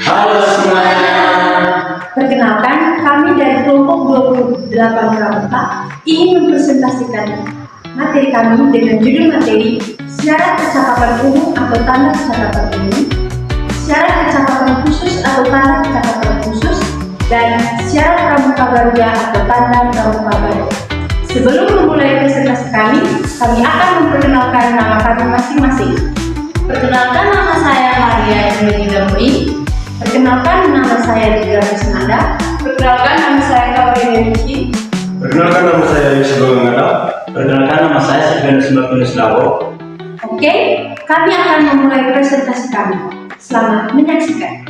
Halo semuanya. Perkenalkan, kami dari kelompok 28 Pramuka ingin mempresentasikan materi kami dengan judul materi Syarat Kecakapan Umum atau Tanda Kecakapan Umum, Syarat Kecakapan Khusus atau Tanda Kecakapan Khusus, dan Syarat Pramuka Garuda atau Tanda Pramuka Garuda. Sebelum memulai presentasi kami akan memperkenalkan nama kami masing-masing. Perkenalkan, nama saya Maria Emelina Mui. Perkenalkan, nama saya Liga Risnanda. Perkenalkan, nama saya Kaurina Niki. Perkenalkan, nama saya Yusuf Gangada. Perkenalkan, nama saya Sylvanus Martinus Lawo. Oke, kami akan memulai presentasi kami. Selamat menyaksikan.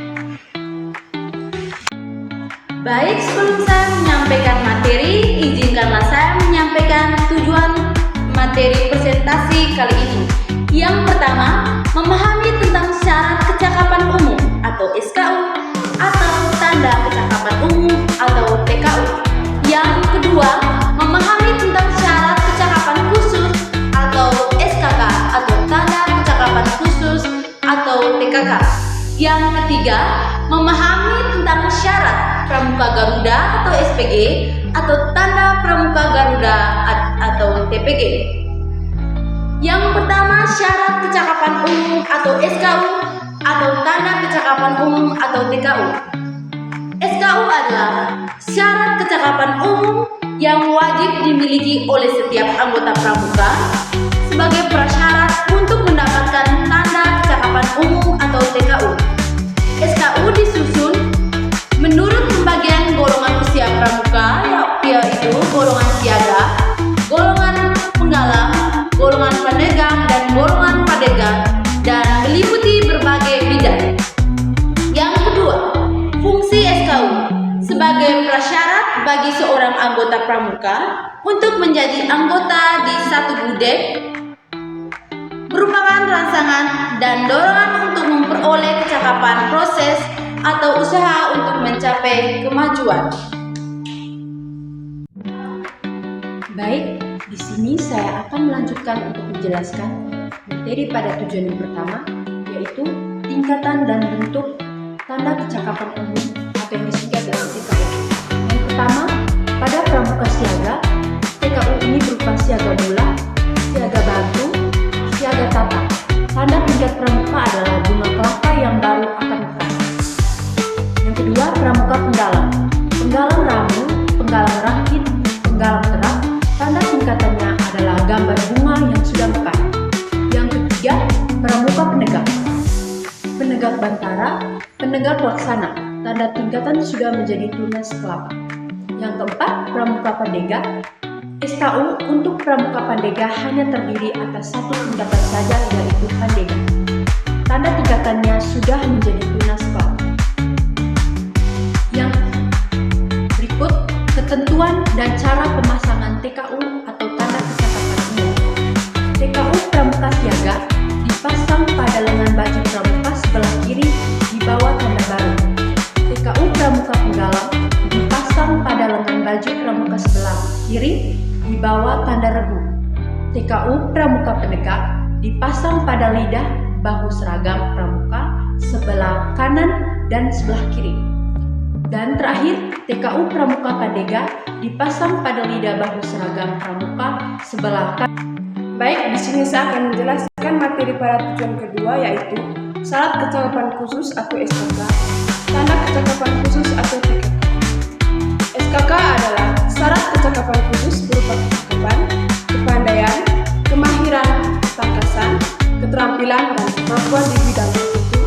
Baik, sebelum saya menyampaikan materi, izinkanlah saya menyampaikan tujuan materi presentasi kali ini. Yang pertama, memahami tentang syarat kecakapan umum atau SKU atau tanda kecakapan umum atau TKU. Yang kedua, memahami tentang syarat kecakapan khusus atau SKK atau tanda kecakapan khusus atau TKK. Yang ketiga, memahami tentang syarat Pramuka Garuda atau SPG atau tanda Pramuka Garuda atau TPG. Yang pertama, syarat kecakapan umum atau SKU atau tanda kecakapan umum atau TKU. SKU adalah syarat kecakapan umum yang wajib dimiliki oleh setiap anggota pramuka sebagai prasyarat untuk mendapatkan tanda kecakapan umum atau TKU. SKU disusun menurut pembagian golongan usia pramuka, yaitu golongan siaga, golongan penggalang, golongan penegang, dan golongan padegan, dan meliputi berbagai bidang. Yang kedua, fungsi SKU sebagai prasyarat bagi seorang anggota pramuka untuk menjadi anggota di satu budek merupakan rangsangan dan dorongan untuk memperoleh kecakapan proses atau usaha untuk mencapai kemajuan. Baik, di sini saya akan melanjutkan untuk menjelaskan materi pada tujuan yang pertama, yaitu tingkatan dan bentuk tanda kecakapan umum atau yang disingkat dengan TKU. Yang pertama, pada pramuka siaga, TKU ini berupa siaga mula, siaga batu, siaga tata. Tanda tingkat pramuka adalah bunga kelapa yang baru akan mekar. Yang kedua, pramuka penggalang. Penggalang ramu, penggalang rakit, penggalang terang. Tanda tingkatannya adalah gambar bunga yang sudah mekar. Yang ketiga, pramuka penegak. Penegak bantara, penegak pelaksana. Tanda tingkatan sudah menjadi tunas kelapa. Yang keempat, pramuka pandega. SKU untuk pramuka pandega hanya terdiri atas satu tingkatan saja, yaitu pandega. Tanda tingkatannya sudah menjadi tunas kelapa. Yang berikut, ketentuan dan cara pemasangan TKU atau tanda kecakapan umum. TKU pramuka siaga dipasang pada lengan baju pramuka sebelah kiri di bawah tanda baru. TKU pramuka penggalang dipasang pada lengan baju pramuka sebelah kiri di bawah tanda regu. TKU pramuka penegak dipasang pada lidah bahu seragam pramuka sebelah kanan dan sebelah kiri. Dan terakhir, TKU pramuka pandega dipasang pada lidah bahu seragam pramuka sebelah kanan. Baik, di sini saya akan menjelaskan materi pada tujuan kedua, yaitu syarat kecakapan khusus atau SKK, tanda kecakapan khusus atau TKK. SKK adalah syarat kecakapan khusus berupa kecakapan, kepandaian, kemahiran, ketangkasan, keterampilan, dan kemampuan di bidang tertentu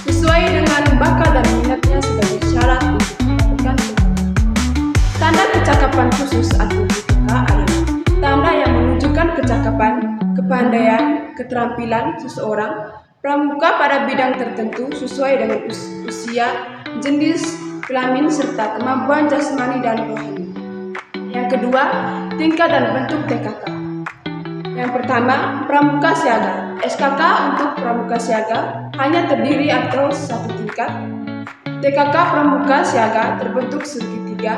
sesuai dengan bakat dan minatnya sebagai syarat untuk mendapatkan TKK. Tanda kecakapan khusus atau TKK adalah tanda yang menunjukkan kecakapan, kepandaian, keterampilan seseorang pramuka pada bidang tertentu sesuai dengan usia, jenis kelamin, serta kemampuan jasmani dan rohani. Yang kedua, tingkat dan bentuk TKK. Yang pertama, pramuka siaga. SKK untuk pramuka siaga hanya terdiri atau satu tingkat. TKK pramuka siaga terbentuk segitiga,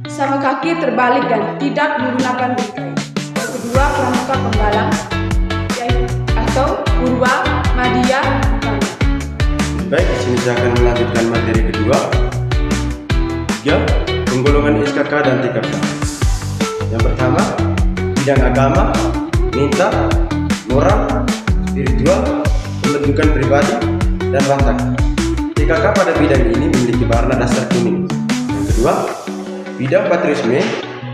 sama kaki terbalik dan tidak menggunakan bingkai. Yang kedua, pramuka penggalang atau Purwa, Madya, Utama. Baik, di sini saya akan melanjutkan materi kedua. 3. Penggolongan SKK dan TKK. Yang pertama, bidang agama, minta, moral, spiritual, pembentukan pribadi, dan watak. TKK pada bidang ini memiliki warna dasar kuning. Yang kedua, bidang patriotisme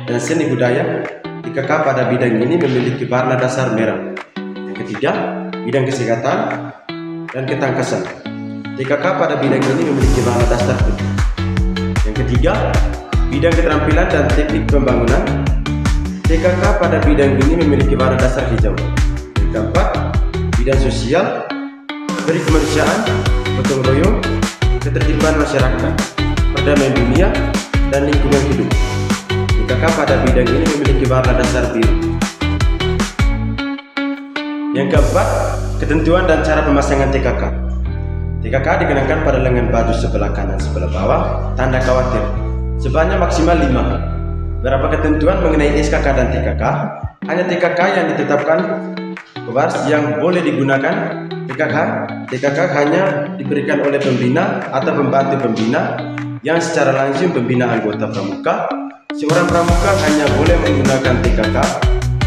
dan seni budaya. TKK pada bidang ini memiliki warna dasar merah. Yang ketiga, bidang kesehatan dan ketangkasan. TKK pada bidang ini memiliki warna dasar putih. Yang ketiga, bidang keterampilan dan teknik pembangunan. TKK pada bidang ini memiliki warna dasar hijau. Yang keempat, bidang sosial, kemanusiaan, gotong royong, ketertiban masyarakat, perdamaian dunia, dan lingkungan hidup. TKK pada bidang ini memiliki warna dasar biru. Yang keempat, ketentuan dan cara pemasangan TKK. TKK dikenakan pada lengan baju sebelah kanan sebelah bawah, tanda khawatir, sebanyak maksimal 5. Berapa ketentuan mengenai SKK dan TKK? Hanya TKK yang ditetapkan pers yang boleh digunakan. TKK hanya diberikan oleh pembina atau pembantu pembina yang secara langsung membina anggota pramuka. Seorang pramuka hanya boleh menggunakan TKK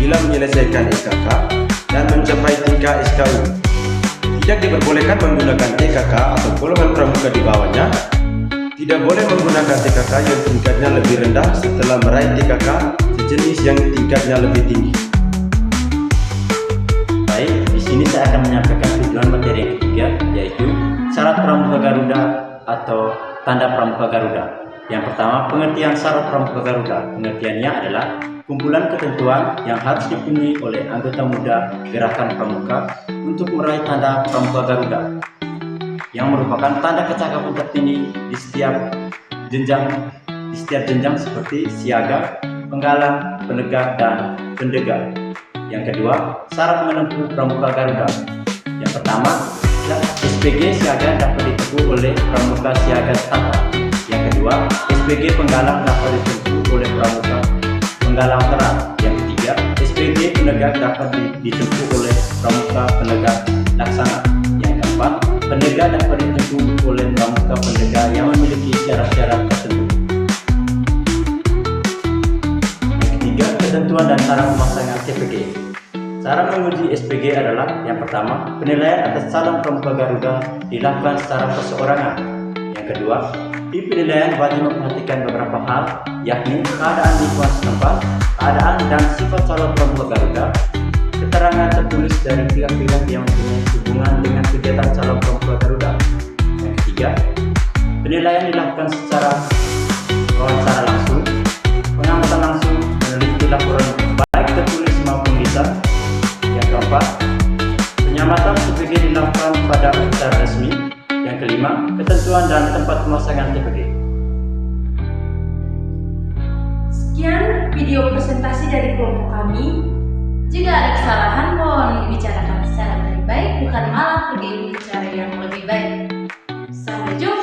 bila menyelesaikan SKK dan mencapai tingkat SKU. Tidak diperbolehkan menggunakan TKK atau golongan pramuka di bawahnya. Tidak boleh menggunakan TKK yang tingkatnya lebih rendah setelah meraih TKK sejenis yang tingkatnya lebih tinggi. Baik, di sini saya akan menyampaikan tujuan materi yang ketiga, yaitu syarat pramuka Garuda atau tanda pramuka Garuda. Yang pertama, pengertian syarat pramuka Garuda. Pengertiannya adalah kumpulan ketentuan yang harus dipenuhi oleh anggota muda gerakan pramuka untuk meraih tanda pramuka Garuda, yang merupakan tanda kecakapan tertinggi di setiap jenjang seperti siaga, penggalang, penegak, dan pendegak. Yang kedua, syarat menempuh pramuka Garuda. Yang pertama, SPG siaga dapat ditempuh oleh pramuka siaga standar. Yang kedua, SPG penggalang dapat ditempuh oleh pramuka penggalang terang. Yang ketiga, SPG penegak dapat ditempuh oleh pramuka penegak laksana. Yang keempat, penegak dapat ditempuh oleh pramuka penegak yang memiliki syarat-syarat tertentu. Yang ketiga, ketentuan dan cara pemasangan SPG. Cara menguji SPG adalah: yang pertama, penilaian atas calon pramuka Garuda dilakukan secara perseorangan. Yang kedua, di penilaian wajib memperhatikan beberapa hal, yakni keadaan lingkungan setempat, keadaan dan sifat calon pramuka Garuda, keterangan tertulis dari pihak-pihak yang mempunyai hubungan dengan kegiatan calon pramuka Garuda. Yang ketiga, penilaian dilakukan secara wawancara langsung, pengamatan langsung, meneliti laporan baik tertulis maupun lisan. Yang keempat, penyamatan SPG dilakukan pada acara resmi. Yang kelima, ketentuan dan tempat pemasangan TPG. Sekian video presentasi dari kelompok kami. Jika ada kesalahan, mohon dibicarakan secara baik-baik, bukan malah pergi ke cara yang lebih baik. Sampai jumpa.